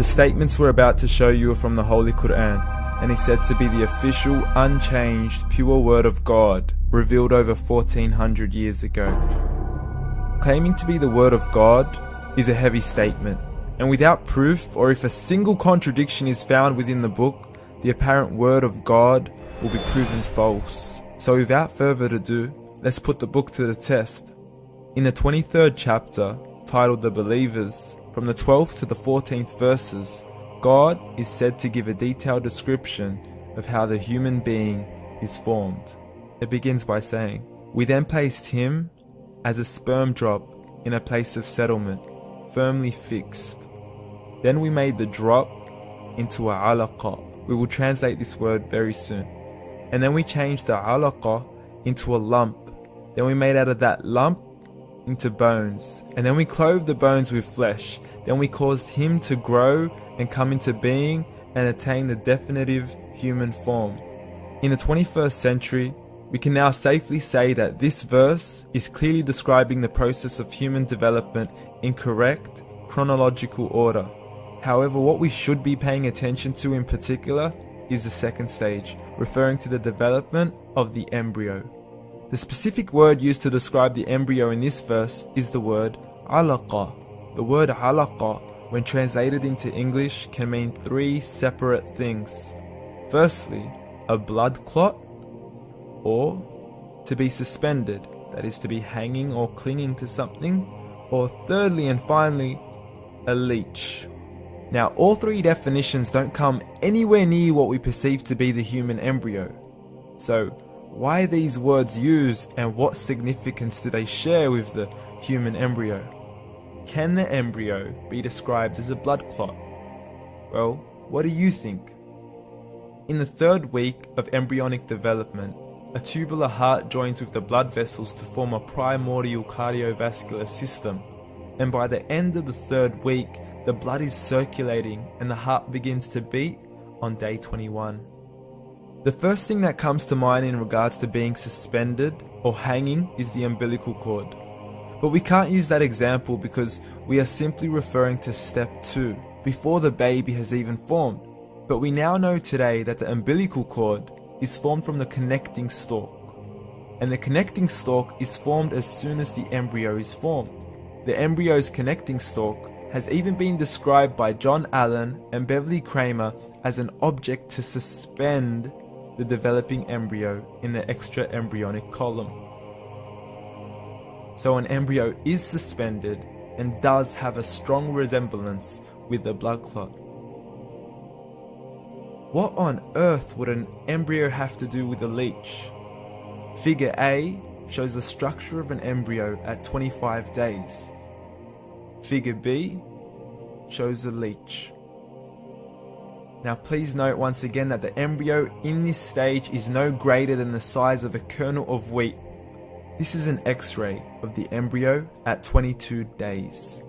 The statements we're about to show you are from the Holy Qur'an, and is said to be the official, unchanged, pure word of God, revealed over 1400 years ago. Claiming to be the word of God is a heavy statement, and without proof, or if a single contradiction is found within the book, the apparent word of God will be proven false. So without further ado, let's put the book to the test. In the 23rd chapter, titled The Believers, from the 12th to the 14th verses, God is said to give a detailed description of how the human being is formed. It begins by saying, "We then placed him as a sperm drop in a place of settlement, firmly fixed. Then we made the drop into a alaqa." We will translate this word very soon. "And then we changed the alaqa into a lump. Then we made out of that lump into bones. And then we clothed the bones with flesh. Then we caused him to grow and come into being and attain the definitive human form." In the 21st century, we can now safely say that this verse is clearly describing the process of human development in correct chronological order. However, what we should be paying attention to in particular is the second stage, referring to the development of the embryo. The specific word used to describe the embryo in this verse is the word alaqa. The word alaqa, when translated into English, can mean three separate things. Firstly, a blood clot, or to be suspended, that is to be hanging or clinging to something, or thirdly and finally, a leech. Now, all three definitions don't come anywhere near what we perceive to be the human embryo. So, why are these words used, and what significance do they share with the human embryo? Can the embryo be described as a blood clot? Well, what do you think? In the 3rd week of embryonic development, a tubular heart joins with the blood vessels to form a primordial cardiovascular system, and by the end of the 3rd week, the blood is circulating and the heart begins to beat on day 21. The first thing that comes to mind in regards to being suspended or hanging is the umbilical cord. But we can't use that example because we are simply referring to step 2, before the baby has even formed. But we now know today that the umbilical cord is formed from the connecting stalk. And the connecting stalk is formed as soon as the embryo is formed. The embryo's connecting stalk has even been described by John Allen and Beverly Kramer as an object to suspend the developing embryo in the extra embryonic column. So an embryo is suspended and does have a strong resemblance with the blood clot. What on earth would an embryo have to do with a leech? Figure A shows the structure of an embryo at 25 days. Figure B shows a leech. Now please note once again that the embryo in this stage is no greater than the size of a kernel of wheat. This is an X-ray of the embryo at 22 days.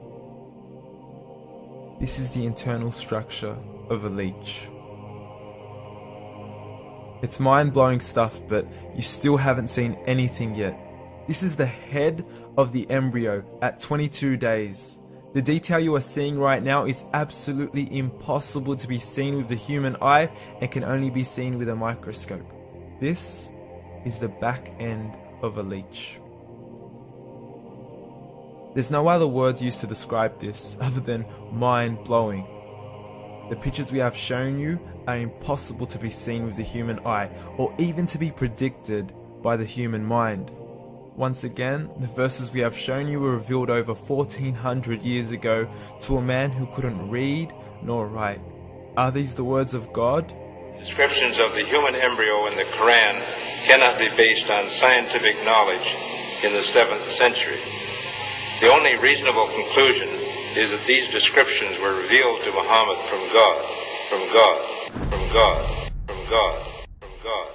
This is the internal structure of a leech. It's mind-blowing stuff, but you still haven't seen anything yet. This is the head of the embryo at 22 days. The detail you are seeing right now is absolutely impossible to be seen with the human eye and can only be seen with a microscope. This is the back end of a leech. There's no other words used to describe this other than mind-blowing. The pictures we have shown you are impossible to be seen with the human eye, or even to be predicted by the human mind. Once again, the verses we have shown you were revealed over 1400 years ago to a man who couldn't read nor write. Are these the words of God? Descriptions of the human embryo in the Quran cannot be based on scientific knowledge in the 7th century. The only reasonable conclusion is that these descriptions were revealed to Muhammad from God, from God, from God, from God, from God.